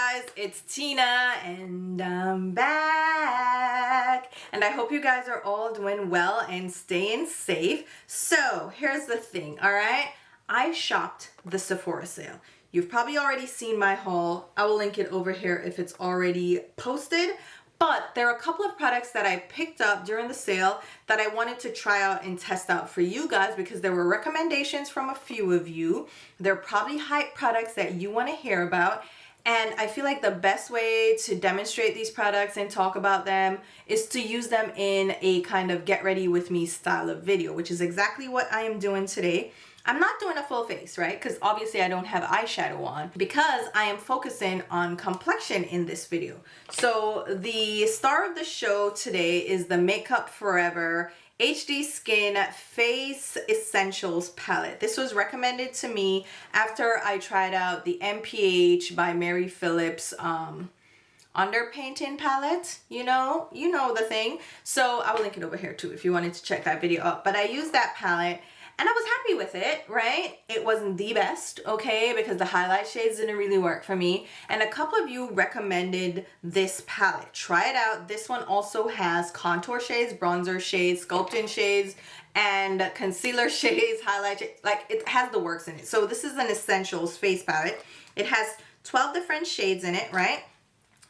guys, it's Tina and I'm back, and I hope you guys are all doing well and staying safe. So here's the thing, all right, I shopped the Sephora sale. You've probably already seen my haul. I will link it over here if it's already posted. But there are a couple of products that I picked up during the sale that I wanted to try out and test out for you guys because there were recommendations from a few of you. They're probably hype products that you want to hear about. And I feel like the best way to demonstrate these products and talk about them is to use them in a kind of get ready with me style of video, which is exactly what I am doing today. I'm not doing a full face, right? Because obviously I don't have eyeshadow on because I am focusing on complexion in this video. So the star of the show today is the Makeup Forever HD Skin Face Essentials palette. This was recommended to me after I tried out the MPH by Mary Phillips underpainting palette. You know the thing. So I will link it over here too if you wanted to check that video out. But I used that palette and I was happy with it, right? It wasn't the best, okay, because the highlight shades didn't really work for me. And a couple of you recommended this palette. Try it out. This one also has contour shades, bronzer shades, sculpting shades, and concealer shades, highlight shades. Like, it has the works in it. So this is an essentials face palette. It has 12 different shades in it, right?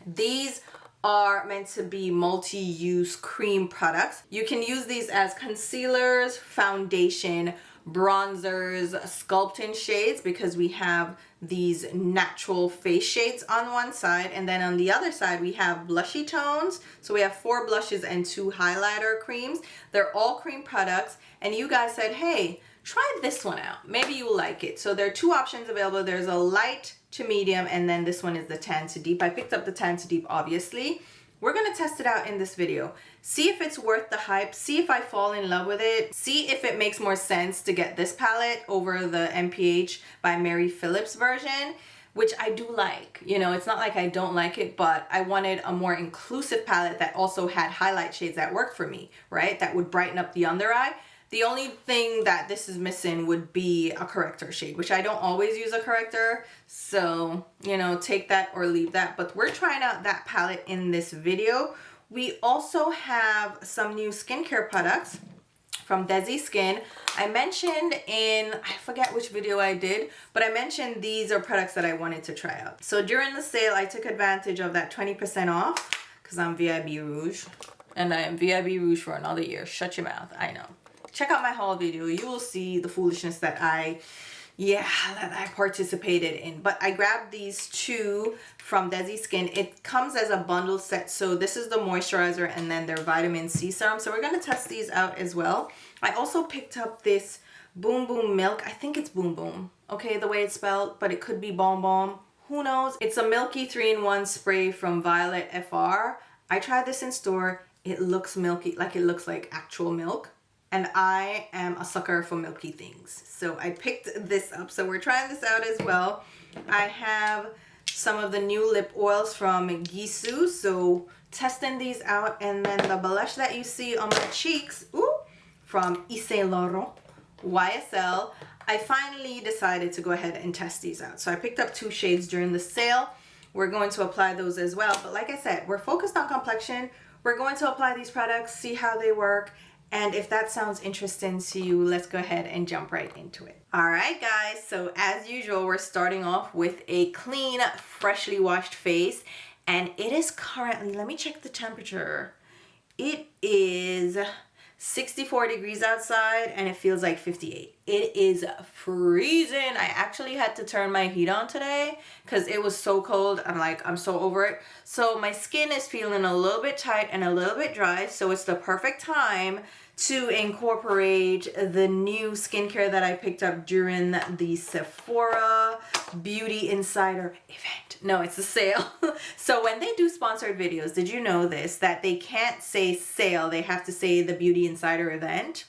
These are meant to be multi-use cream products. You can use these as concealers, foundation, bronzers, sculpting shades, because we have these natural face shades on one side, and then on the other side we have blushy tones. So we have 4 blushes and 2 highlighter creams. They're all cream products, and you guys said, hey, try this one out, maybe you'll like it. So there are 2 options available. There's a light to medium, and then this one is the tan to deep. I picked up the tan to deep, obviously. We're gonna test it out in this video. See if it's worth the hype, see if I fall in love with it, see if it makes more sense to get this palette over the MPH by Mary Phillips version, which I do like. You know, it's not like I don't like it, but I wanted a more inclusive palette that also had highlight shades that worked for me, right? That would brighten up the under eye. The only thing that this is missing would be a corrector shade, which I don't always use a corrector. So, you know, take that or leave that. But we're trying out that palette in this video. We also have some new skincare products from Dezi Skin. I mentioned in, I forget which video I did, but I mentioned these are products that I wanted to try out. So during the sale, I took advantage of that 20% off because I'm VIB Rouge. And I am VIB Rouge for another year. Shut your mouth, I know. Check out my haul video. You will see the foolishness that I participated in. But I grabbed these 2 from Dezi Skin. It comes as a bundle set. So this is the moisturizer and then their vitamin C serum. So we're going to test these out as well. I also picked up this Boum Boum Milk. I think it's Boum Boum. Okay, the way it's spelled, but it could be Boum Boum. Who knows? It's a milky 3-in-1 spray from Violet FR. I tried this in store. It looks milky, like it looks like actual milk. And I am a sucker for milky things. So I picked this up. So we're trying this out as well. I have some of the new lip oils from Gisou. So testing these out. And then the blush that you see on my cheeks, from Saint Laurent YSL. I finally decided to go ahead and test these out. So I picked up 2 shades during the sale. We're going to apply those as well. But like I said, we're focused on complexion. We're going to apply these products, see how they work. And if that sounds interesting to you, let's go ahead and jump right into it. All right, guys. So as usual, we're starting off with a clean, freshly washed face. And it is currently, let me check the temperature. It is 64 degrees outside and it feels like 58. It is freezing. I actually had to turn my heat on today because it was so cold. I'm so over it. So my skin is feeling a little bit tight and a little bit dry. So it's the perfect time to incorporate the new skincare that I picked up during the Sephora Beauty Insider event. No, it's a sale. So when they do sponsored videos, did you know this? That they can't say sale, they have to say the Beauty Insider event.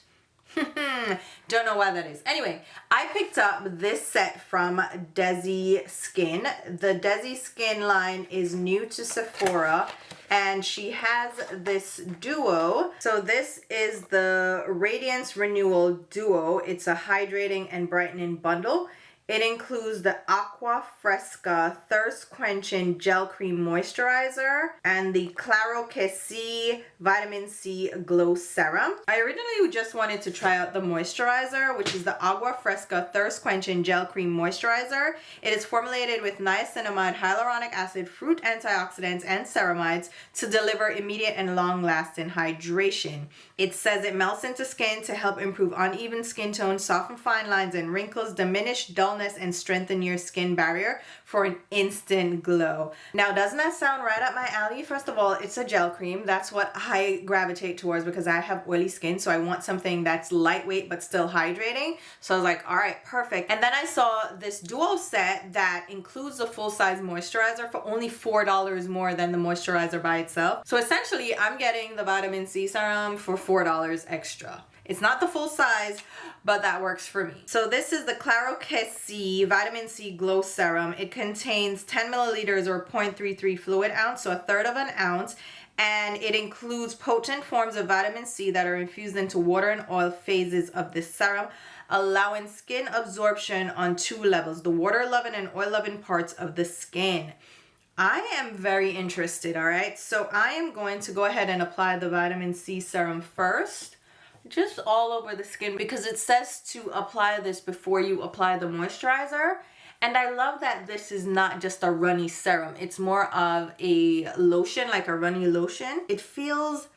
Don't know why that is. Anyway, I picked up this set from Dezi Skin. The Dezi Skin line is new to Sephora and she has this duo. So this is the Radiance Renewal Duo. It's a hydrating and brightening bundle. It includes the Aqua Fresca Thirst Quenching Gel Cream Moisturizer and the Claro Que Si Vitamin C Glow Serum. I originally just wanted to try out the moisturizer, which is the Agua Fresca Thirst Quenching Gel Cream Moisturizer. It is formulated with niacinamide, hyaluronic acid, fruit antioxidants, and ceramides to deliver immediate and long-lasting hydration. It says it melts into skin to help improve uneven skin tone, soften fine lines and wrinkles, diminish dullness, and strengthen your skin barrier for an instant glow. Now, doesn't that sound right up my alley? First of all, it's a gel cream. That's what I gravitate towards because I have oily skin, so I want something that's lightweight but still hydrating. So I was like, all right, perfect. And then I saw this duo set that includes a full-size moisturizer for only $4 more than the moisturizer by itself. So essentially, I'm getting the vitamin C serum for $4 extra. It's not the full size, but that works for me. So this is the Claro Que Si Vitamin C Glow Serum. It contains 10 milliliters or 0.33 fluid ounce, so a third of an ounce. And it includes potent forms of vitamin C that are infused into water and oil phases of this serum, allowing skin absorption on 2 levels, the water-loving and oil-loving parts of the skin. I am very interested, all right? So I am going to go ahead and apply the vitamin C serum first. Just all over the skin because it says to apply this before you apply the moisturizer. And I love that this is not just a runny serum. It's more of a lotion, like a runny lotion. It feels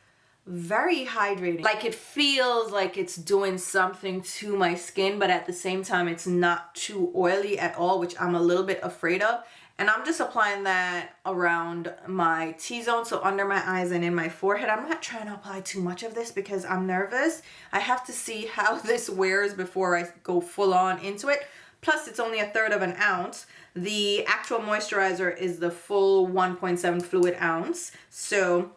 very hydrating. Like it feels like it's doing something to my skin, but at the same time, it's not too oily at all, which I'm a little bit afraid of. And I'm just applying that around my T-zone, so under my eyes and in my forehead. I'm not trying to apply too much of this because I'm nervous. I have to see how this wears before I go full on into it. Plus, it's only a third of an ounce. The actual moisturizer is the full 1.7 fluid ounce. So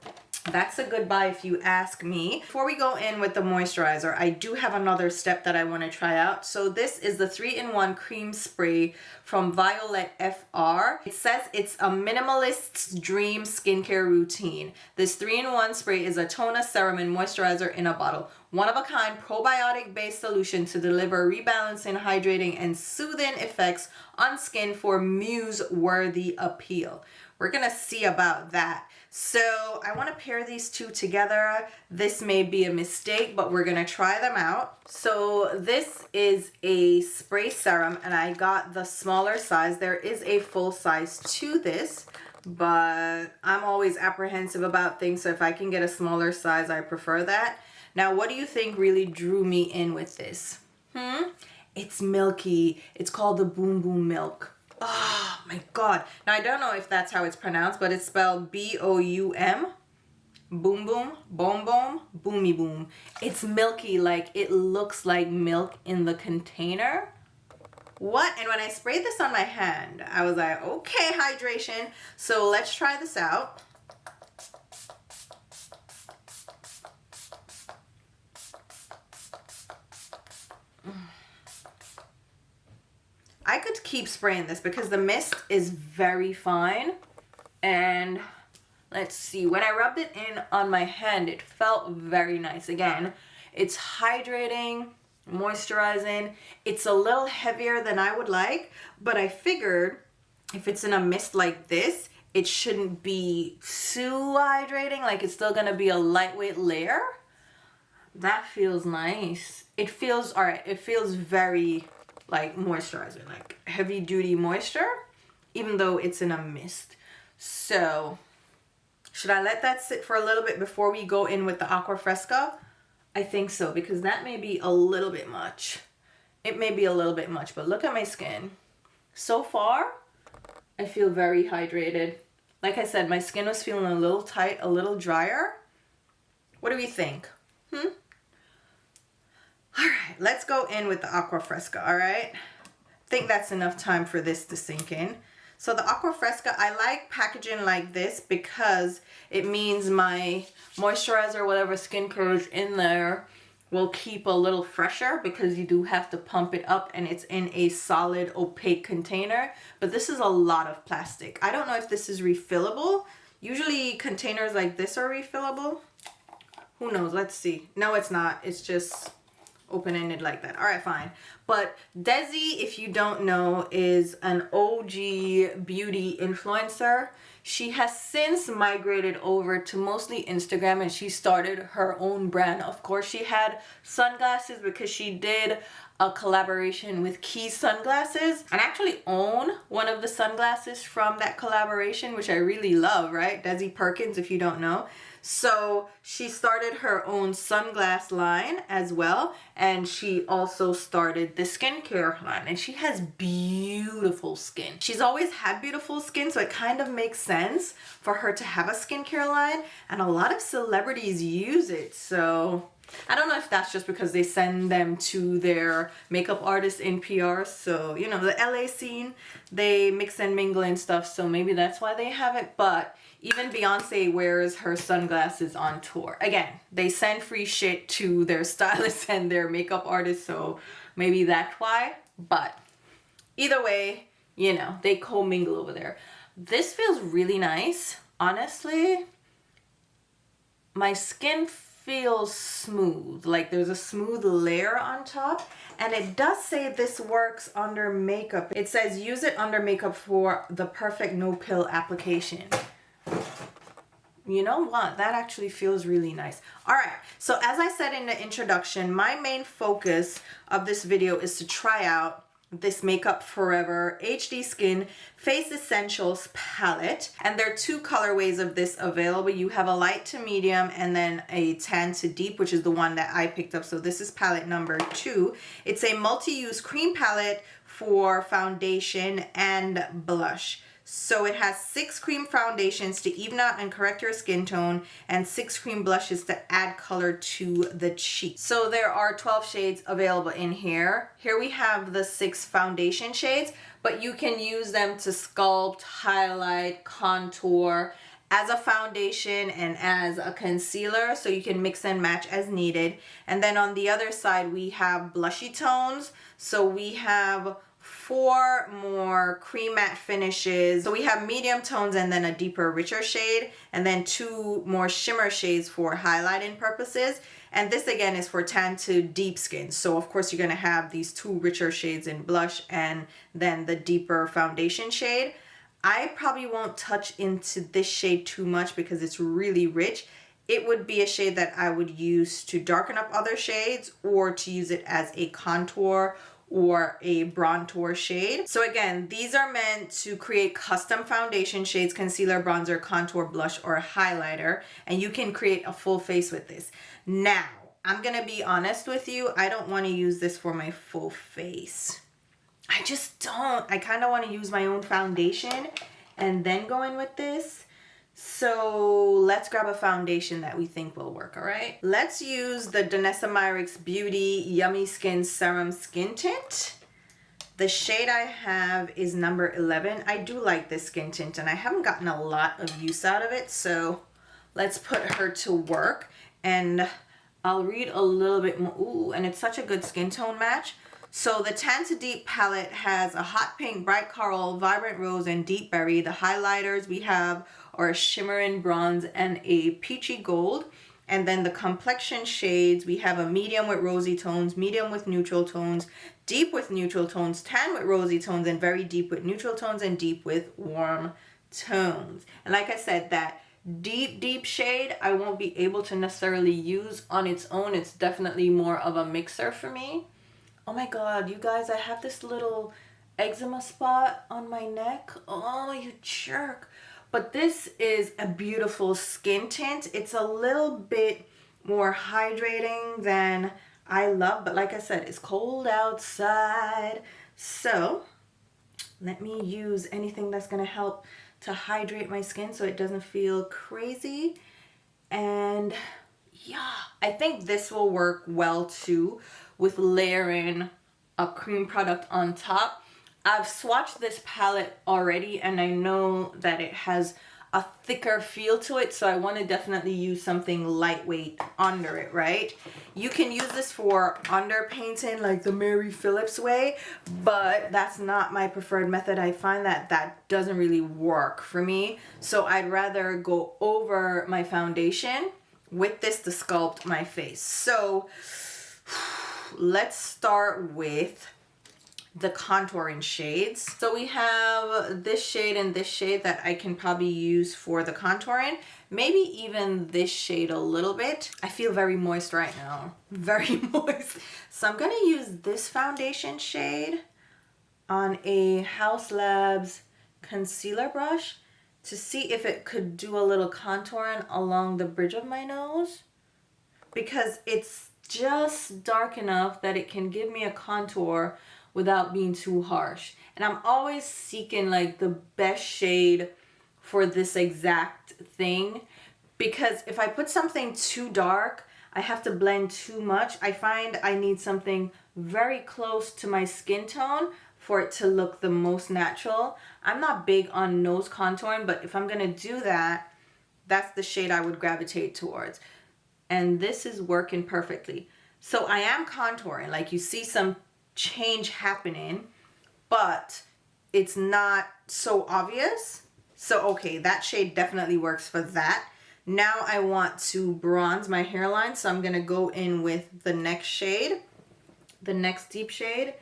that's a good buy if you ask me. Before we go in with the moisturizer, I do have another step that I want to try out. So this is the 3-in-1 cream spray from Violet FR. It says it's a minimalist's dream skincare routine. This 3-in-1 spray is a toner, serum, and moisturizer in a bottle. One-of-a-kind probiotic-based solution to deliver rebalancing, hydrating, and soothing effects on skin for muse-worthy appeal. We're gonna see about that. So I want to pair these two together. This may be a mistake, but we're gonna try them out. So this is a spray serum and I got the smaller size. There is a full size to this, but I'm always apprehensive about things. So if I can get a smaller size, I prefer that. Now, what do you think really drew me in with this? It's milky. It's called the Boum Boum milk. Oh my God. Now I don't know if that's how it's pronounced, but it's spelled B-O-U-M. Boum Boum, Boum Boum, Boomy Boom. It's milky, like it looks like milk in the container. What? And when I sprayed this on my hand, I was like, okay, hydration. So let's try this out. I could keep spraying this because the mist is very fine. And let's see, when I rubbed it in on my hand, it felt very nice. Again, it's hydrating, moisturizing. It's a little heavier than I would like, but I figured if it's in a mist like this, it shouldn't be too hydrating. Like it's still gonna be a lightweight layer. That feels nice. It feels, all right, it feels very like moisturizer, like heavy duty moisture, even though it's in a mist. So should I let that sit for a little bit before we go in with the Aqua Fresca? I think so, because that may be a little bit much. It may be a little bit much, but look at my skin. So far, I feel very hydrated. Like I said, my skin was feeling a little tight, a little drier. What do we think? All right, let's go in with the Aqua Fresca, all right? I think that's enough time for this to sink in. So the Aqua Fresca, I like packaging like this because it means my moisturizer, whatever skincare is in there, will keep a little fresher because you do have to pump it up and it's in a solid opaque container. But this is a lot of plastic. I don't know if this is refillable. Usually containers like this are refillable. Who knows? Let's see. No, it's not. It's just open-ended like that. All right, fine. But Dezi, if you don't know, is an OG beauty influencer. She has since migrated over to mostly Instagram, and she started her own brand. Of course, she had sunglasses because she did a collaboration with Key Sunglasses, and I actually own one of the sunglasses from that collaboration, which I really love, right? Desi Perkins, if you don't know. So she started her own sunglass line as well, and she also started the skincare line, and she has beautiful skin. She's always had beautiful skin, so it kind of makes sense for her to have a skincare line, and a lot of celebrities use it. So I don't know if that's just because they send them to their makeup artist in PR. So, you know, the LA scene, they mix and mingle and stuff. So maybe that's why they have it. But even Beyonce wears her sunglasses on tour. Again, they send free shit to their stylists and their makeup artists. So maybe that's why. But either way, you know, they co-mingle over there. This feels really nice. Honestly, my skin feels smooth, like there's a smooth layer on top, and it does say this works under makeup. It says use it under makeup for the perfect no pill application. You know what, that actually feels really nice. All right, so as I said in the introduction, my main focus of this video is to try out this Makeup Forever HD Skin Face Essentials palette, and there are two colorways of this available. You have a light to medium and then a tan to deep, which is the one that I picked up. So this is palette number 2. It's a multi-use cream palette for foundation and blush. So it has 6 cream foundations to even out and correct your skin tone, and 6 cream blushes to add color to the cheek. So there are 12 shades available in here. Here we have the 6 foundation shades, but you can use them to sculpt, highlight, contour as a foundation and as a concealer, so you can mix and match as needed. And then on the other side, we have blushy tones. So we have 4 more cream matte finishes. So we have medium tones and then a deeper, richer shade, and then 2 more shimmer shades for highlighting purposes. And this again is for tan to deep skin. So of course you're gonna have these 2 richer shades in blush and then the deeper foundation shade. I probably won't touch into this shade too much because it's really rich. It would be a shade that I would use to darken up other shades or to use it as a contour or a bronzer shade. So again, these are meant to create custom foundation shades, concealer, bronzer, contour, blush, or highlighter, and you can create a full face with this. Now, I'm gonna be honest with you, I don't wanna use this for my full face. I just don't. I kinda wanna use my own foundation and then go in with this. So let's grab a foundation that we think will work, all right? Let's use the Danessa Myricks Beauty Yummy Skin Serum Skin Tint. The shade I have is number 11. I do like this skin tint and I haven't gotten a lot of use out of it, so let's put her to work. And I'll read a little bit more. Ooh, and it's such a good skin tone match. So the Tan to Deep palette has a hot pink, bright coral, vibrant rose, and deep berry. The highlighters we have are a shimmering bronze and a peachy gold. And then the complexion shades, we have a medium with rosy tones, medium with neutral tones, deep with neutral tones, tan with rosy tones, and very deep with neutral tones, and deep with warm tones. And like I said, that deep shade I won't be able to necessarily use on its own. It's definitely more of a mixer for me. Oh my god, you guys, I have this little eczema spot on my neck. Oh, you jerk. But this is a beautiful skin tint. It's a little bit more hydrating than I love, but like I said, it's cold outside. So let me use anything that's gonna help to hydrate my skin so it doesn't feel crazy. And yeah, I think this will work well too with layering a cream product on top. I've swatched this palette already and I know that it has a thicker feel to it, so I want to definitely use something lightweight under it, right? You can use this for underpainting like the Mary Phillips way, but that's not my preferred method. I find that that doesn't really work for me, so I'd rather go over my foundation with this to sculpt my face. So let's start with the contouring shades. So we have this shade and this shade that I can probably use for the contouring. Maybe even this shade a little bit. I feel very moist right now. Very moist. So I'm gonna use this foundation shade on a Haus Labs concealer brush to see if it could do a little contouring along the bridge of my nose, because it's just dark enough that it can give me a contour without being too harsh. And I'm always seeking like the best shade for this exact thing, because if I put something too dark, I have to blend too much. I find I need something very close to my skin tone for it to look the most natural. I'm not big on nose contouring, but if I'm gonna do that, that's the shade I would gravitate towards. And this is working perfectly. So I am contouring, like you see some change happening, but it's not so obvious. So okay, that shade definitely works for that. Now I want to bronze my hairline, so I'm gonna go in with the next shade, the next deep shade,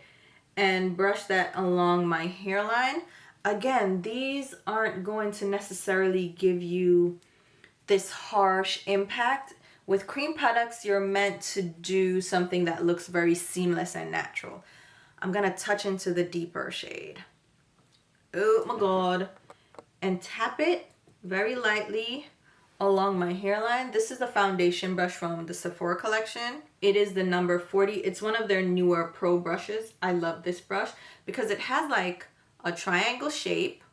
and brush that along my hairline. Again, these aren't going to necessarily give you this harsh impact. With cream products, you're meant to do something that looks very seamless and natural. I'm gonna touch into the deeper shade. Oh my God. And tap it very lightly along my hairline. This is a foundation brush from the Sephora collection. It is the number 40. It's one of their newer pro brushes. I love this brush because it has like a triangle shape,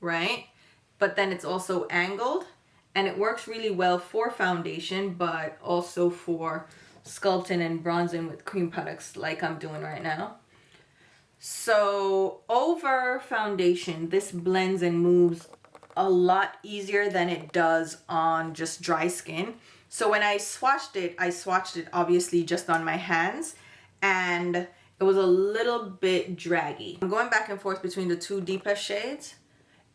right? But then it's also angled, and it works really well for foundation, but also for sculpting and bronzing with cream products like I'm doing right now. So over foundation, this blends and moves a lot easier than it does on just dry skin. So when I swatched it obviously just on my hands, and it was a little bit draggy. I'm going back and forth between the two deepest shades.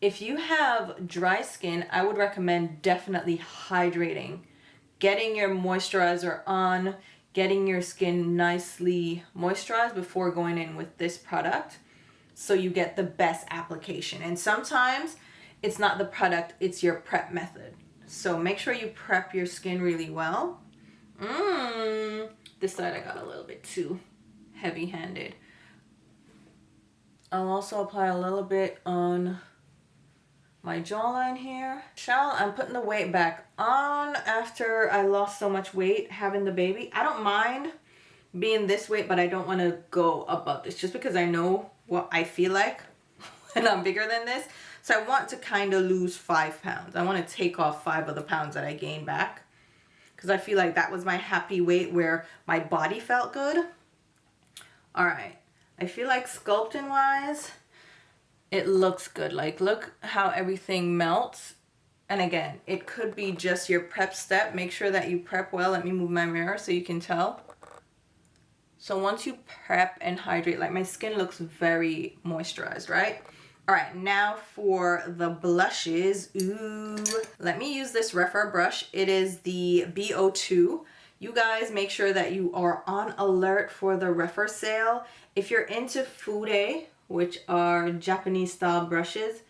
If you have dry skin, I would recommend definitely hydrating, getting your moisturizer on, getting your skin nicely moisturized before going in with this product, so you get the best application. And sometimes it's not the product, it's your prep method. So make sure you prep your skin really well. This side I got a little bit too heavy-handed. I'll also apply a little bit on my jawline here. I'm putting the weight back on after I lost so much weight having the baby. I don't mind being this weight, but I don't want to go above this just because I know what I feel like when I'm bigger than this. So I want to kind of lose 5 pounds. I want to take off 5 of the pounds that I gained back, because I feel like that was my happy weight where my body felt good. All right, I feel like sculpting wise, it looks good. Like, look how everything melts. And again, it could be just your prep step. Make sure that you prep well. Let me move my mirror so you can tell. So once you prep and hydrate, like my skin looks very moisturized, right? All right, now for the blushes. Ooh, let me use this Refer brush. It is the BO2. You guys make sure that you are on alert for the Refer sale. If you're into Fude, which are Japanese style brushes,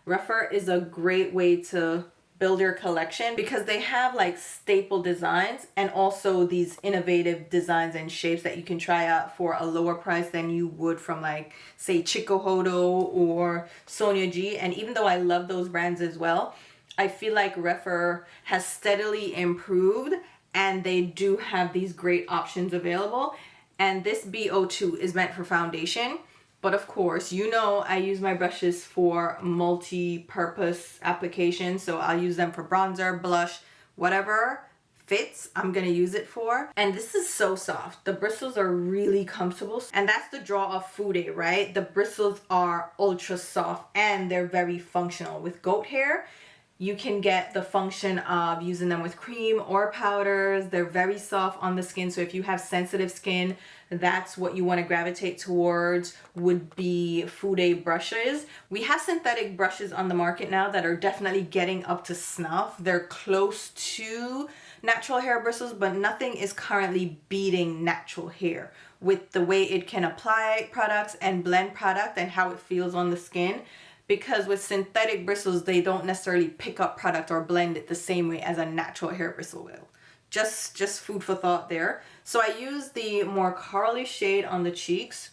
Refer is a great way to build your collection because they have like staple designs and also these innovative designs and shapes that you can try out for a lower price than you would from like say Chikohodo or Sonia G. And even though I love those brands as well, I feel like Refer has steadily improved and they do have these great options available. And this BO2 is meant for foundation. But of course, you know, I use my brushes for multi-purpose applications. So I'll use them for bronzer, blush, whatever fits, I'm gonna use it for. And this is so soft. The bristles are really comfortable. And that's the draw of Fude, right? The bristles are ultra soft and they're very functional. With goat hair, You can get the function of using them with cream or powders. They're very soft on the skin, so if you have sensitive skin, that's what you want to gravitate towards, would be Fude brushes. We have synthetic brushes on the market now that are definitely getting up to snuff. They're close to natural hair bristles, but nothing is currently beating natural hair with the way it can apply products and blend product and how it feels on the skin. Because with synthetic bristles, they don't necessarily pick up product or blend it the same way as a natural hair bristle will. Just food for thought there. So I use the more corally shade on the cheeks.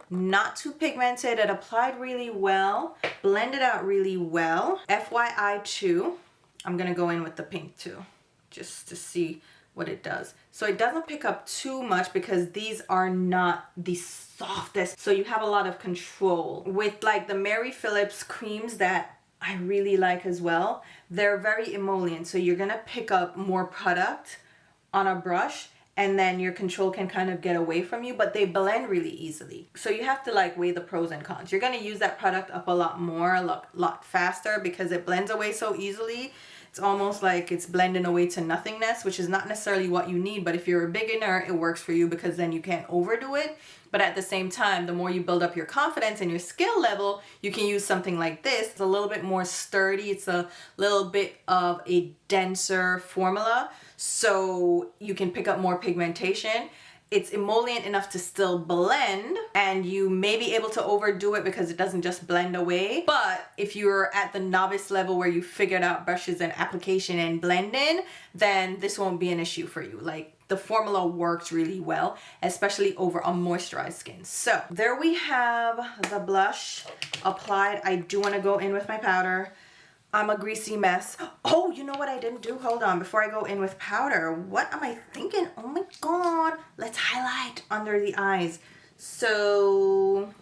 Not too pigmented. It applied really well. Blended out really well. FYI too, I'm going to go in with the pink too, just to see what it does. So it doesn't pick up too much because these are not the softest. So you have a lot of control. With like the Mary Phillips creams that I really like as well, they're very emollient. So you're gonna pick up more product on a brush and then your control can kind of get away from you, but they blend really easily. So you have to like weigh the pros and cons. You're gonna use that product up a lot more, a lot faster because it blends away so easily. It's almost like it's blending away to nothingness, which is not necessarily what you need. But if you're a beginner, it works for you because then you can't overdo it. But at the same time, the more you build up your confidence and your skill level, you can use something like this. It's a little bit more sturdy. It's a little bit of a denser formula. So you can pick up more pigmentation. It's emollient enough to still blend, and you may be able to overdo it because it doesn't just blend away. But if you're at the novice level where you figured out brushes and application and blending, then this won't be an issue for you. Like, the formula works really well, especially over a moisturized skin. So there we have the blush applied. I do want to go in with my powder. I'm a greasy mess. Oh, you know what I didn't do? Hold on. Before I go in with powder, what am I thinking? Oh my God. Let's highlight under the eyes. So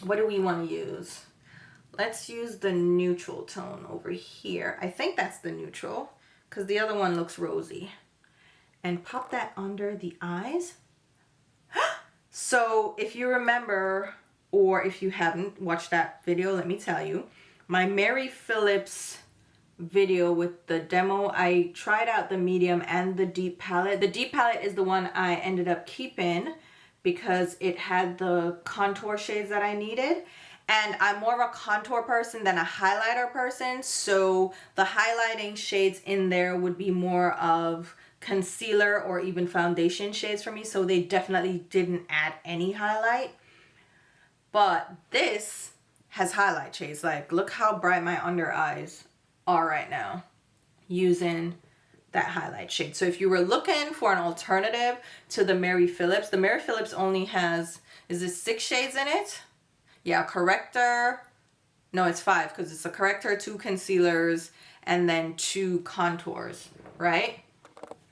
what do we want to use? Let's use the neutral tone over here. I think that's the neutral because the other one looks rosy. And pop that under the eyes. So if you remember, or if you haven't watched that video, let me tell you. My Mary Phillips video with the demo, I tried out the medium and the deep palette. The deep palette is the one I ended up keeping because it had the contour shades that I needed. And I'm more of a contour person than a highlighter person. So the highlighting shades in there would be more of concealer or even foundation shades for me. So they definitely didn't add any highlight. But this has highlight shades. Like, look how bright my under eyes are right now using that highlight shade. So if you were looking for an alternative to the Mary Phillips only has, is it 6 shades in it? Yeah, corrector. No, it's 5 because it's a corrector, 2 concealers, and then 2 contours, right?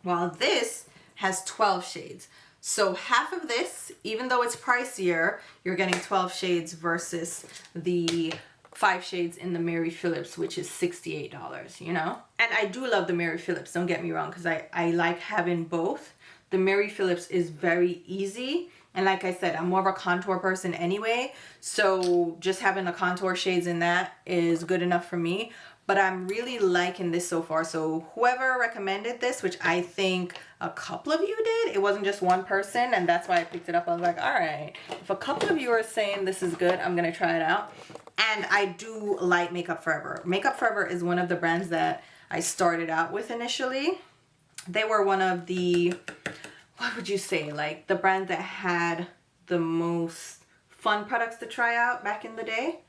While this has 12 shades. So half of this, even though it's pricier, you're getting 12 shades versus the 5 shades in the Mary Phillips, which is $68, you know? And I do love the Mary Phillips, don't get me wrong, because I like having both. The Mary Phillips is very easy. And like I said, I'm more of a contour person anyway. So just having the contour shades in that is good enough for me. But I'm really liking this so far. So whoever recommended this, which I think a couple of you did, it wasn't just one person, and that's why I picked it up. I was like, all right, if a couple of you are saying this is good, I'm gonna try it out. And I do like Makeup Forever. Makeup Forever is one of the brands that I started out with initially. They were one of the, what would you say, like the brand that had the most fun products to try out back in the day.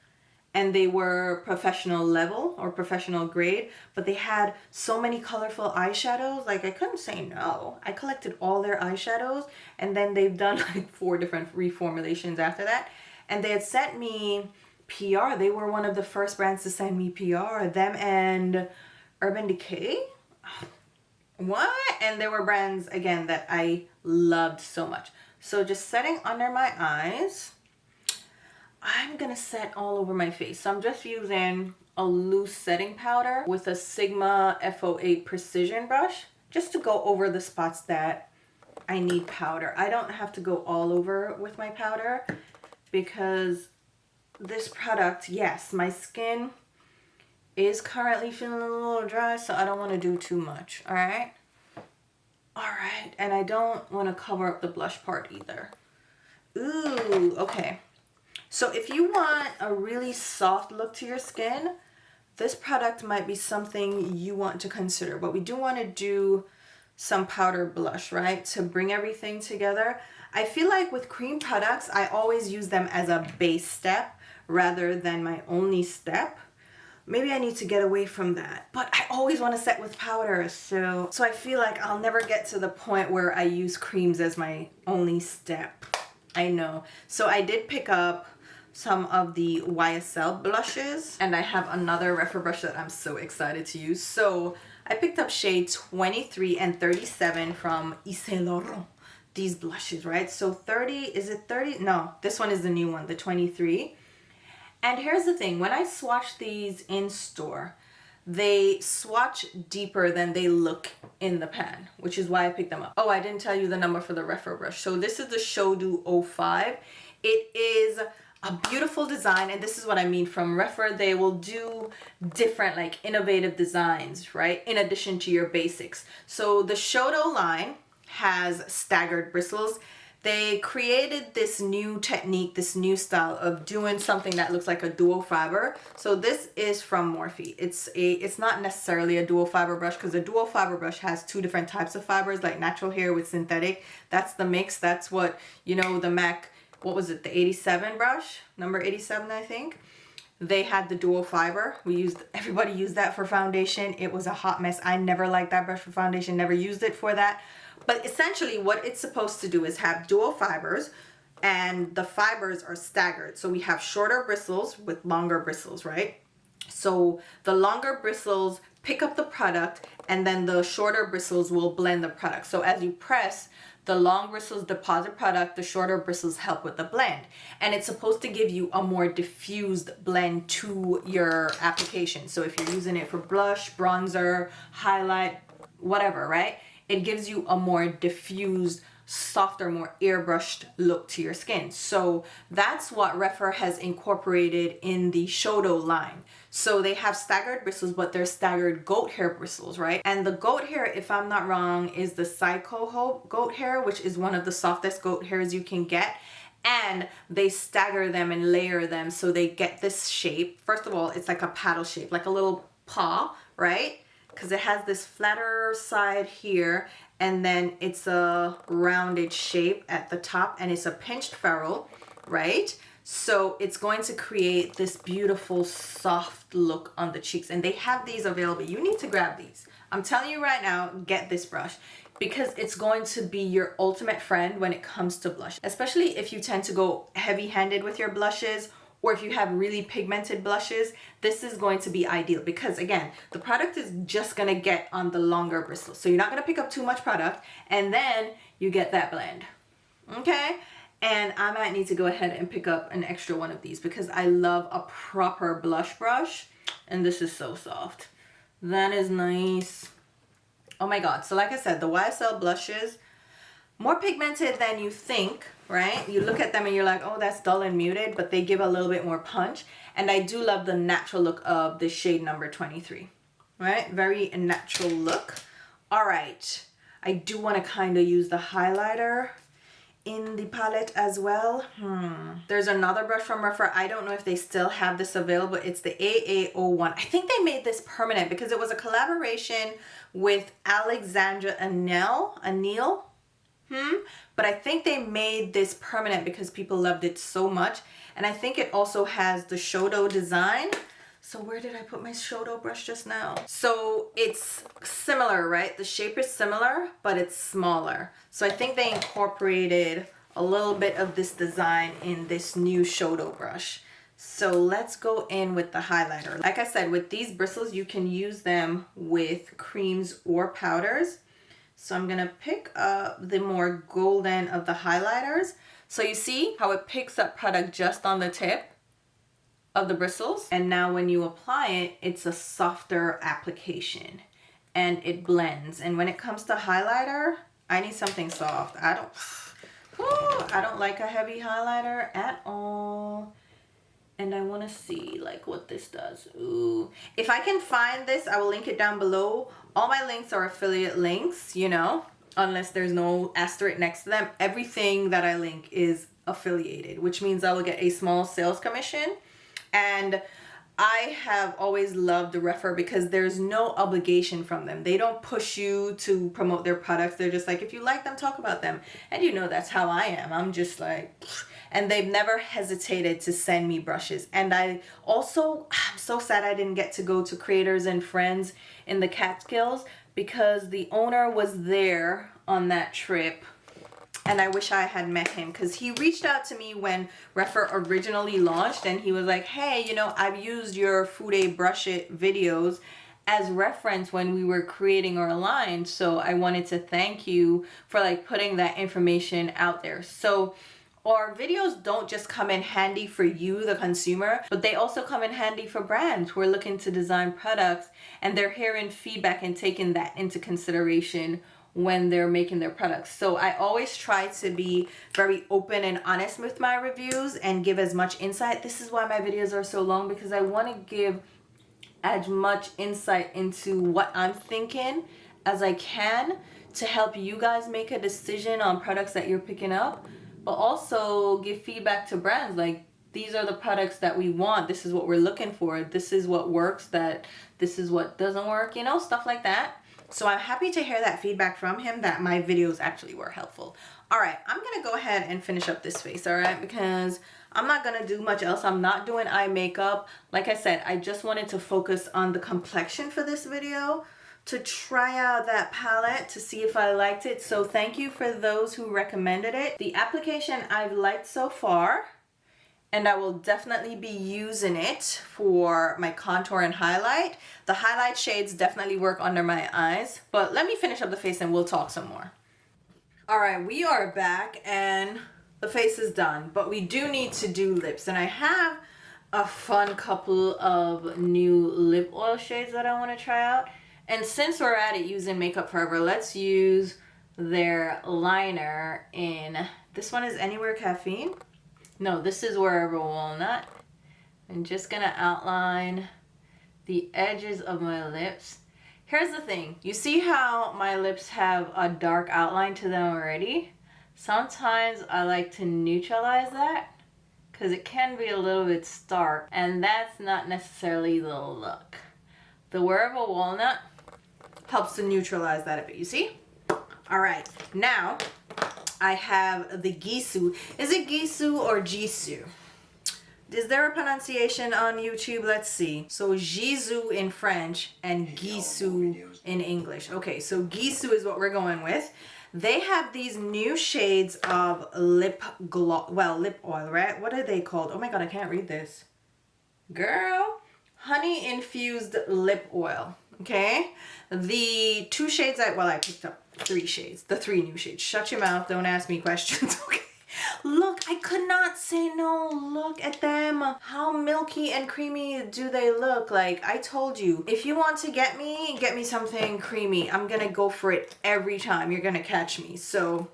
And they were professional level or professional grade, but they had so many colorful eyeshadows. Like, I couldn't say no. I collected all their eyeshadows, and then they've done like 4 different reformulations after that. And they had sent me PR. They were one of the first brands to send me PR. Them and Urban Decay. What? And there were brands, again, that I loved so much. So just setting under my eyes. I'm gonna set all over my face. So I'm just using a loose setting powder with a Sigma F08 precision brush just to go over the spots that I need powder. I don't have to go all over with my powder because this product, yes, my skin is currently feeling a little dry, so I don't want to do too much, all right? All right, and I don't want to cover up the blush part either. Ooh, okay. So if you want a really soft look to your skin, this product might be something you want to consider. But we do want to do some powder blush, right? To bring everything together. I feel like with cream products, I always use them as a base step rather than my only step. Maybe I need to get away from that. But I always want to set with powder. So I feel like I'll never get to the point where I use creams as my only step. I know. So I did pick up some of the YSL blushes, and I have another refer brush that I'm so excited to use. So I picked up shade 23 and 37 from Yves Saint Laurent. These blushes, right? So 30, is it 30? No, this one is the new one, the 23. And here's the thing, when I swatch these in store, they swatch deeper than they look in the pan, which is why I picked them up. Oh, I didn't tell you the number for the refer brush. So this is the Shodu 05. It is a beautiful design, and this is what I mean from refer. They will do different, like, innovative designs, right, in addition to your basics. So the Shodo line has staggered bristles. They created this new technique, this new style of doing something that looks like a dual fiber. So this is from Morphe. It's not necessarily a dual fiber brush, because a dual fiber brush has two different types of fibers, like natural hair with synthetic. That's the mix. That's what, you know, the MAC, what was it, the 87 brush, number 87, I think. They had the dual fiber. Everybody used that for foundation. It was a hot mess. I never liked that brush for foundation, never used it for that. But essentially what it's supposed to do is have dual fibers, and the fibers are staggered. So we have shorter bristles with longer bristles, right? So the longer bristles pick up the product, and then the shorter bristles will blend the product. So as you press, the long bristles deposit product, the shorter bristles help with the blend. And it's supposed to give you a more diffused blend to your application. So if you're using it for blush, bronzer, highlight, whatever, right? It gives you a more diffused, softer, more airbrushed look to your skin. So that's what Refer has incorporated in the Shodo line. So they have staggered bristles, but they're staggered goat hair bristles, right? And the goat hair, if I'm not wrong, is the Psycho goat hair, which is one of the softest goat hairs you can get. And they stagger them and layer them so they get this shape. First of all, it's like a paddle shape, like a little paw, right? Because it has this flatter side here, and then it's a rounded shape at the top, and it's a pinched ferrule, right? So it's going to create this beautiful soft look on the cheeks, and they have these available. You need to grab these. I'm telling you right now, get this brush, because it's going to be your ultimate friend when it comes to blush, especially if you tend to go heavy-handed with your blushes, or if you have really pigmented blushes. This is going to be ideal, because again, the product is just gonna get on the longer bristles. So you're not gonna pick up too much product, and then you get that blend, okay? And I might need to go ahead and pick up an extra one of these, because I love a proper blush brush, and this is so soft. That is nice. Oh my God. So like I said, the YSL blushes, more pigmented than you think, right? You look at them and you're like, oh, that's dull and muted, but they give a little bit more punch. And I do love the natural look of the shade number 23, right? Very natural look. All right. I do want to kind of use the highlighter in the palette as well. There's another brush from Refer. I don't know if they still have this available. It's the AA01. I think they made this permanent because it was a collaboration with Alexandra Anil. But I think they made this permanent because people loved it so much. And I think it also has the Shodo design. So where did I put my Shodo brush just now? So it's similar, right? The shape is similar, but it's smaller. So I think they incorporated a little bit of this design in this new Shodo brush. So let's go in with the highlighter. Like I said, with these bristles, you can use them with creams or powders. So I'm gonna pick up the more golden of the highlighters. So you see how it picks up product just on the tip of the bristles, and now when you apply it, it's a softer application and it blends. And when it comes to highlighter, I need something soft. I don't like a heavy highlighter at all. And I want to see like what this does. Ooh. If I can find this, I will link it down below. All my links are affiliate links, you know, unless there's no asterisk next to them. Everything that I link is affiliated, which means I will get a small sales commission. And I have always loved the Refer because there's no obligation from them. They don't push you to promote their products. They're just like, if you like them, talk about them. And you know, that's how I am. I'm just like, and they've never hesitated to send me brushes. And I'm so sad I didn't get to go to Creators and Friends in the Catskills because the owner was there on that trip. And I wish I had met him because he reached out to me when Refer originally launched and he was like, hey, you know, I've used your Fude Brush It videos as reference when we were creating our line. So I wanted to thank you for like putting that information out there. So our videos don't just come in handy for you, the consumer, but they also come in handy for brands who are looking to design products and they're hearing feedback and taking that into consideration when they're making their products. So I always try to be very open and honest with my reviews and give as much insight. This is why my videos are so long, because I want to give as much insight into what I'm thinking as I can to help you guys make a decision on products that you're picking up, but also give feedback to brands like, these are the products that we want, this is what we're looking for, this is what works, this is what doesn't work, you know, stuff like that. So I'm happy to hear that feedback from him, that my videos actually were helpful. All right, I'm gonna go ahead and finish up this face, all right? Because I'm not gonna do much else. I'm not doing eye makeup. Like I said, I just wanted to focus on the complexion for this video, to try out that palette to see if I liked it. So thank you for those who recommended it. The application I've liked so far, and I will definitely be using it for my contour and highlight. The highlight shades definitely work under my eyes, but let me finish up the face and we'll talk some more. All right, we are back and the face is done, but we do need to do lips, and I have a fun couple of new lip oil shades that I want to try out. And since we're at it using Makeup Forever, let's use their liner in, this one is Anywhere Caffeine. No, this is Wherever Walnut. I'm just gonna outline the edges of my lips. Here's the thing. You see how my lips have a dark outline to them already? Sometimes I like to neutralize that because it can be a little bit stark, and that's not necessarily the look. The Wherever Walnut helps to neutralize that a bit, you see? All right, now I have the Gisou. Is it Gisou or Gisou? Is there a pronunciation on YouTube? Let's see. So Gisou in French and Gisou in English. Okay, so Gisou is what we're going with. They have these new shades of lip gloss, well, lip oil, right? What are they called? Oh my God, I can't read this. Girl, honey infused lip oil. Okay, the two shades I picked up 3 shades, the 3 new shades. Shut your mouth, don't ask me questions. Okay, look, I could not say no. Look at them. How milky and creamy do they look? Like I told you, if you want to get me something creamy. I'm gonna go for it every time. You're gonna catch me. So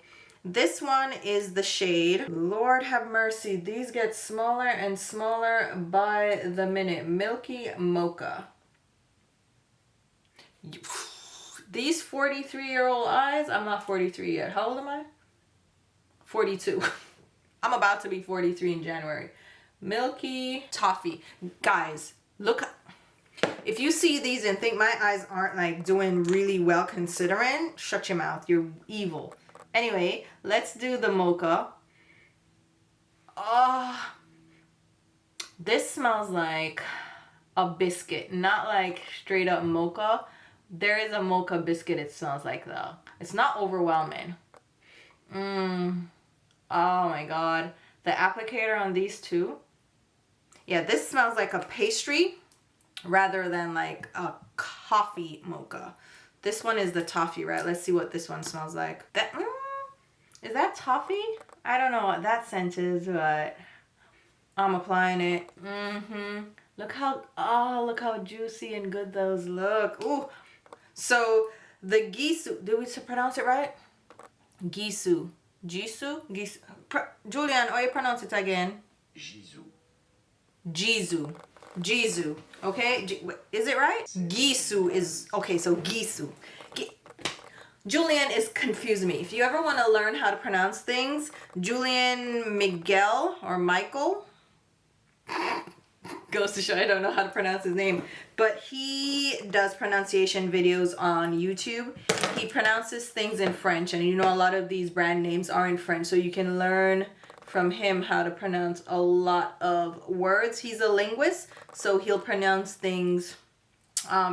this one is the shade, Lord have mercy, these get smaller and smaller by the minute, Milky Mocha. These 43-year-old eyes, I'm not 43 yet. How old am I? 42. I'm about to be 43 in January. Milky Toffee. Guys, look. If you see these and think my eyes aren't like doing really well considering, shut your mouth. You're evil. Anyway, let's do the mocha. Oh, this smells like a biscuit, not like straight up mocha. There is a mocha biscuit it smells like though. It's not overwhelming. Oh my God. The applicator on these two. Yeah, this smells like a pastry rather than like a coffee mocha. This one is the toffee, right? Let's see what this one smells like. Is that toffee? I don't know what that scent is, but I'm applying it. Look how juicy and good those look. Ooh. So the Gisou, did we pronounce it right? Gisou. Gisou? Gisou. Julian, how you pronounce it again? Gisou. Gisou. Gisou. Okay? Is it right? Gisou is... Okay, so Gisou. Julian is confusing me. If you ever want to learn how to pronounce things, Julian Miguel or Michael, goes to show I don't know how to pronounce his name, but he does pronunciation videos on YouTube. He pronounces things in French, and you know a lot of these brand names are in French, so you can learn from him how to pronounce a lot of words. He's a linguist, so he'll pronounce things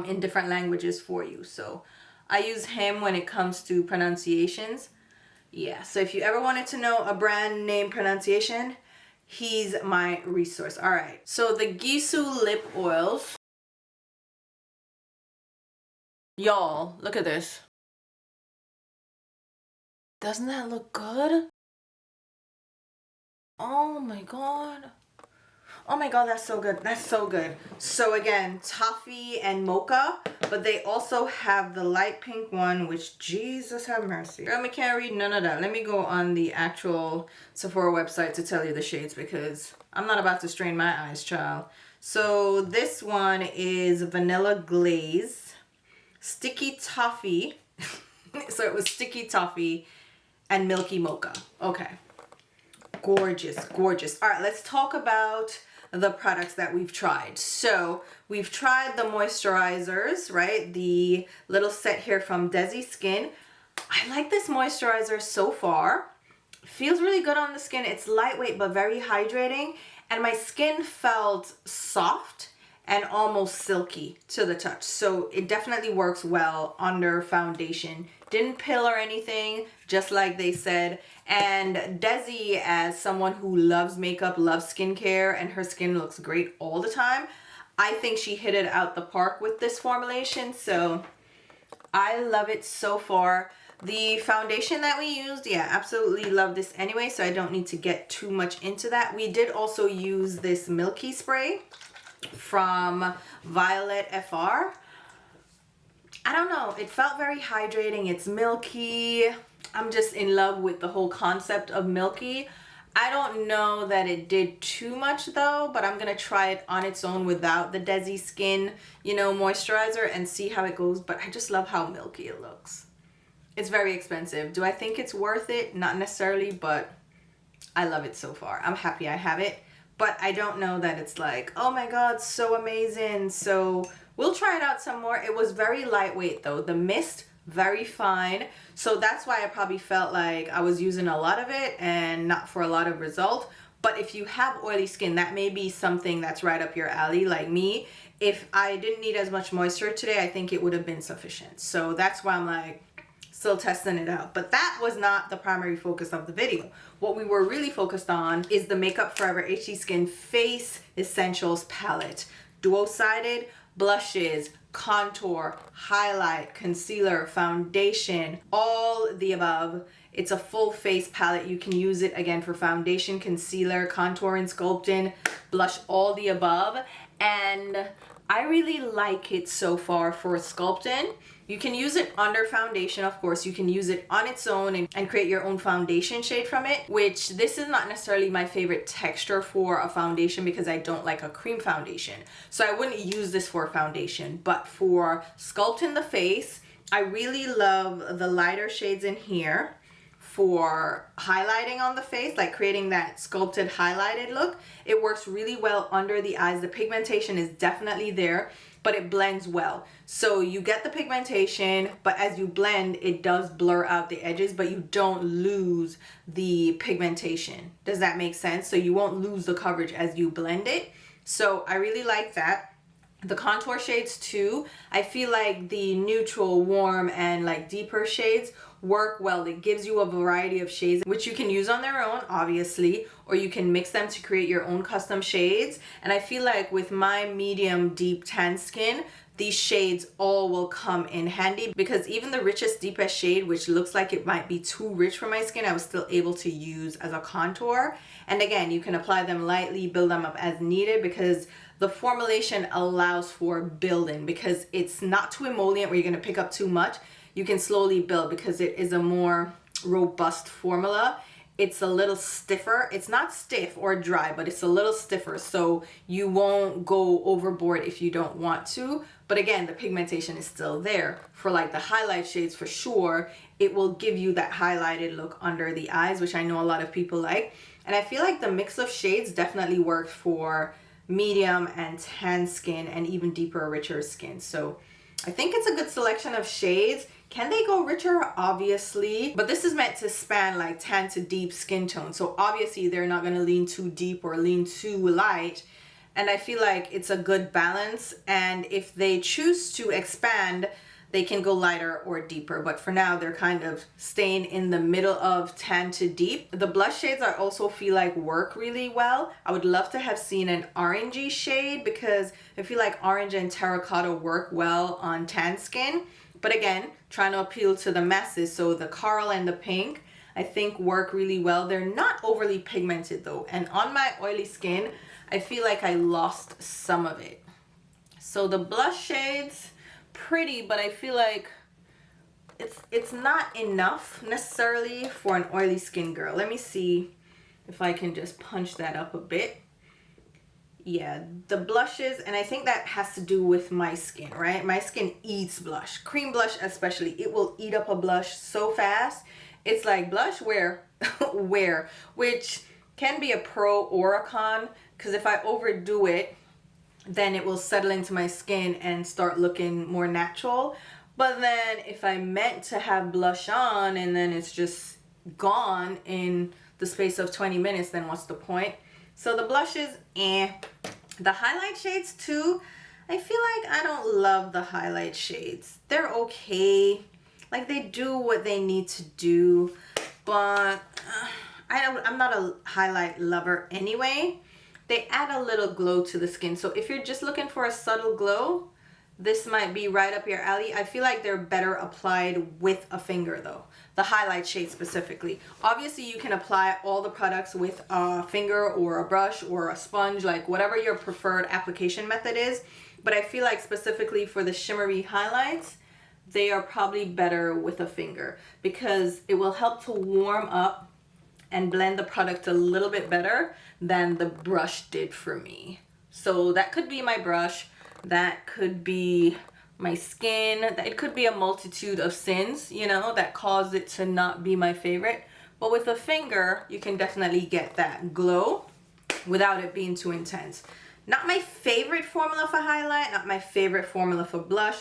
in different languages for you. So I use him when it comes to pronunciations. Yeah, so if you ever wanted to know a brand name pronunciation, he's my resource. All right, so the Gisou lip oils. Y'all, look at this. Doesn't that look good? Oh my god. Oh my god, that's so good. That's so good. So again, Toffee and Mocha, but they also have the light pink one, which Jesus have mercy. Girl, I can't read none of that. Let me go on the actual Sephora website to tell you the shades because I'm not about to strain my eyes, child. So this one is Vanilla Glaze, Sticky Toffee. So it was Sticky Toffee and Milky Mocha. Okay. Gorgeous, gorgeous. All right, let's talk about the products that we've tried. So we've tried the moisturizers, right? The little set here from Dezi Skin. I like this moisturizer so far. Feels really good on the skin. It's lightweight but very hydrating, and my skin felt soft and almost silky to the touch. So it definitely works well under foundation. Didn't pill or anything, just like they said. And Dezi, as someone who loves makeup, loves skincare, and her skin looks great all the time, I think she hit it out the park with this formulation. So I love it so far. The foundation that we used, yeah, absolutely love this anyway, so I don't need to get too much into that. We did also use this Milky spray from Violet FR. I don't know, it felt very hydrating. It's milky. I'm just in love with the whole concept of milky. I don't know that it did too much though, but I'm gonna try it on its own without the Dezi Skin, you know, moisturizer and see how it goes. But I just love how milky it looks. It's very expensive. Do I think it's worth it? Not necessarily, but I love it so far. I'm happy I have it, but I don't know that it's like, oh my god, so amazing. So we'll try it out some more. It was very lightweight though. The mist, very fine. So that's why I probably felt like I was using a lot of it and not for a lot of result. But if you have oily skin, that may be something that's right up your alley, like me. If I didn't need as much moisture today, I think it would have been sufficient. So that's why I'm like, still testing it out. But that was not the primary focus of the video. What we were really focused on is the Makeup Forever HD Skin Face Essentials Palette. Dual-sided blushes, contour, highlight, concealer, foundation, all the above. It's a full face palette. You can use it again for foundation, concealer, contour and sculpting, blush, all the above. And I really like it so far for sculpting. You can use it under foundation, of course. You can use it on its own and create your own foundation shade from it, which this is not necessarily my favorite texture for a foundation because I don't like a cream foundation. So I wouldn't use this for foundation, but for sculpting the face, I really love the lighter shades in here for highlighting on the face, like creating that sculpted highlighted look. It works really well under the eyes. The pigmentation is definitely there, but it blends well. So you get the pigmentation, but as you blend, it does blur out the edges, but you don't lose the pigmentation. Does that make sense? So you won't lose the coverage as you blend it. So I really like that. The contour shades too, I feel like the neutral, warm, and like deeper shades work well. It gives you a variety of shades which you can use on their own, obviously, or you can mix them to create your own custom shades. And I feel like with my medium deep tan skin, these shades all will come in handy because even the richest, deepest shade, which looks like it might be too rich for my skin, I was still able to use as a contour. And again, you can apply them lightly, build them up as needed because the formulation allows for building because it's not too emollient where you're going to pick up too much. You can slowly build because it is a more robust formula. it's a little stiffer. It's not stiff or dry, but it's a little stiffer, so you won't go overboard if you don't want to. But again, the pigmentation is still there. For like the highlight shades, for sure, it will give you that highlighted look under the eyes, which I know a lot of people like. And I feel like the mix of shades definitely works for medium and tan skin and even deeper, richer skin. So I think it's a good selection of shades. Can they go richer? Obviously, but this is meant to span like tan to deep skin tone. So obviously they're not going to lean too deep or lean too light. And I feel like it's a good balance. And if they choose to expand, they can go lighter or deeper. But for now, they're kind of staying in the middle of tan to deep. The blush shades I also feel like work really well. I would love to have seen an orangey shade because I feel like orange and terracotta work well on tan skin. But again, trying to appeal to the masses. So the coral and the pink, I think work really well. They're not overly pigmented though. And on my oily skin, I feel like I lost some of it. So the blush shades, pretty, but I feel like it's not enough necessarily for an oily skin girl. Let me see if I can just punch that up a bit. Yeah, the blushes, and I think that has to do with my skin, right? My skin eats blush. Cream blush especially, it will eat up a blush so fast. It's like blush wear, which can be a pro or a con, because if I overdo it, then it will settle into my skin and start looking more natural. But then if I meant to have blush on and then it's just gone in the space of 20 minutes, then what's the point? So the blushes, The highlight shades too, I feel like I don't love the highlight shades. They're okay. Like they do what they need to do, but I'm not a highlight lover anyway. They add a little glow to the skin. So if you're just looking for a subtle glow, this might be right up your alley. I feel like they're better applied with a finger though. The highlight shade specifically. Obviously you can apply all the products with a finger or a brush or a sponge, like whatever your preferred application method is. But I feel like specifically for the shimmery highlights, they are probably better with a finger because it will help to warm up and blend the product a little bit better than the brush did for me. So that could be my brush, that could be my skin, it could be a multitude of sins, you know, that caused it to not be my favorite. But with a finger, you can definitely get that glow without it being too intense. Not my favorite formula for highlight, not my favorite formula for blush,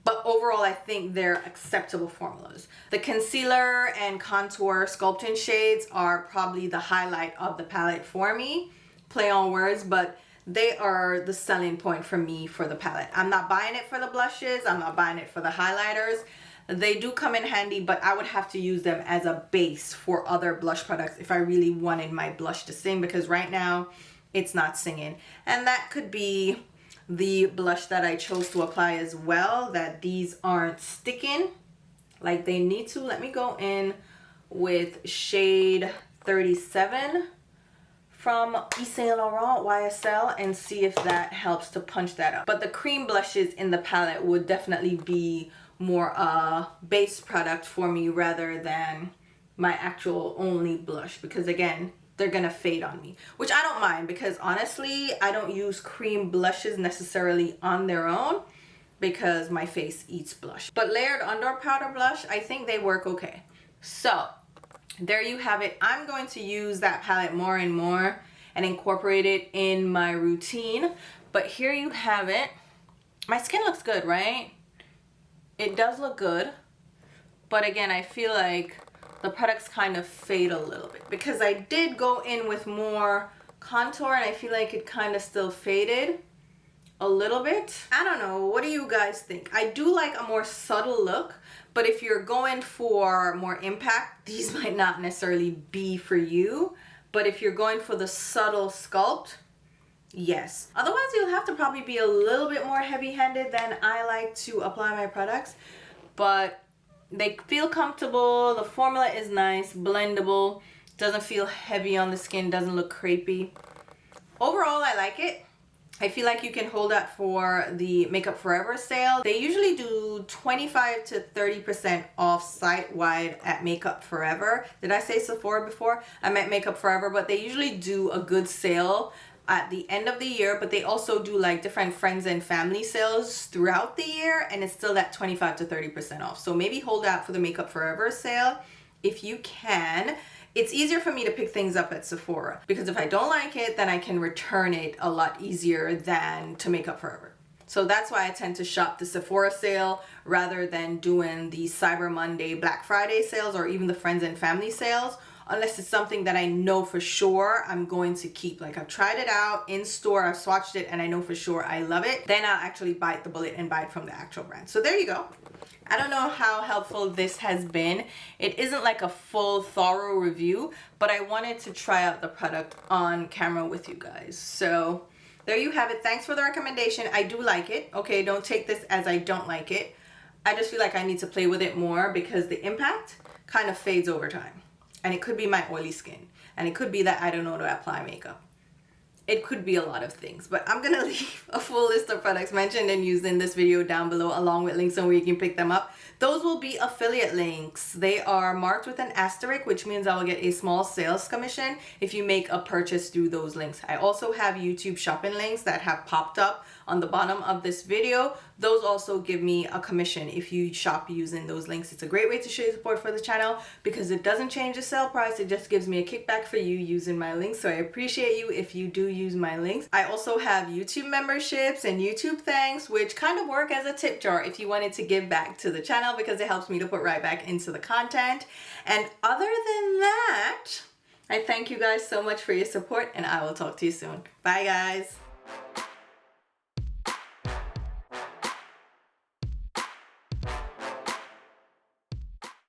but overall I think they're acceptable formulas. The concealer and contour sculpting shades are probably the highlight of the palette for me. Play on words, but they are the selling point for me for the palette. I'm not buying it for the blushes, I'm not buying it for the highlighters. They do come in handy, but I would have to use them as a base for other blush products if I really wanted my blush to sing, because right now it's not singing. And that could be the blush that I chose to apply as well, that these aren't sticking like they need to. Let me go in with shade 37 from Yves Saint Laurent YSL and see if that helps to punch that up. But the cream blushes in the palette would definitely be more a base product for me rather than my actual only blush, because again, they're gonna fade on me, which I don't mind because honestly, I don't use cream blushes necessarily on their own because my face eats blush. But layered under powder blush, I think they work okay. So there you have it. I'm going to use that palette more and more and incorporate it in my routine. But here you have it. My skin looks good, right? It does look good. But again, I feel like the products kind of fade a little bit because I did go in with more contour and I feel like it kind of still faded a little bit. I don't know. What do you guys think? I do like a more subtle look, but if you're going for more impact, these might not necessarily be for you. But if you're going for the subtle sculpt, yes. Otherwise, you'll have to probably be a little bit more heavy-handed than I like to apply my products. But they feel comfortable. The formula is nice, blendable. Doesn't feel heavy on the skin, doesn't look crepey. Overall, I like it. I feel like you can hold that for the Makeup Forever sale. They usually do 25 to 30% off site-wide at Makeup Forever. Did I say Sephora before? I meant Makeup Forever, but they usually do a good sale at the end of the year, but they also do like different friends and family sales throughout the year, and it's still that 25 to 30% off. So maybe hold out for the Makeup Forever sale if you can. It's easier for me to pick things up at Sephora because if I don't like it, then I can return it a lot easier than to Makeup Forever. So that's why I tend to shop the Sephora sale rather than doing the Cyber Monday, Black Friday sales, or even the friends and family sales, unless it's something that I know for sure I'm going to keep. Like I've tried it out in store, I've swatched it, and I know for sure I love it. Then I'll actually bite the bullet and buy it from the actual brand. So there you go. I don't know how helpful this has been. It isn't like a full thorough review, but I wanted to try out the product on camera with you guys. So there you have it. Thanks for the recommendation. I do like it. Okay, don't take this as I don't like it. I just feel like I need to play with it more because the impact kind of fades over time. And it could be my oily skin. And it could be that I don't know how to apply makeup. It could be a lot of things, but I'm gonna leave a full list of products mentioned and used in this video down below, along with links on where you can pick them up. Those will be affiliate links. They are marked with an asterisk, which means I will get a small sales commission if you make a purchase through those links. I also have YouTube shopping links that have popped up on the bottom of this video. Those also give me a commission if you shop using those links. It's a great way to show your support for the channel because it doesn't change the sale price. It just gives me a kickback for you using my links. So I appreciate you if you do use my links. I also have YouTube memberships and YouTube thanks, which kind of work as a tip jar if you wanted to give back to the channel because it helps me to put right back into the content. And other than that, I thank you guys so much for your support and I will talk to you soon. Bye guys.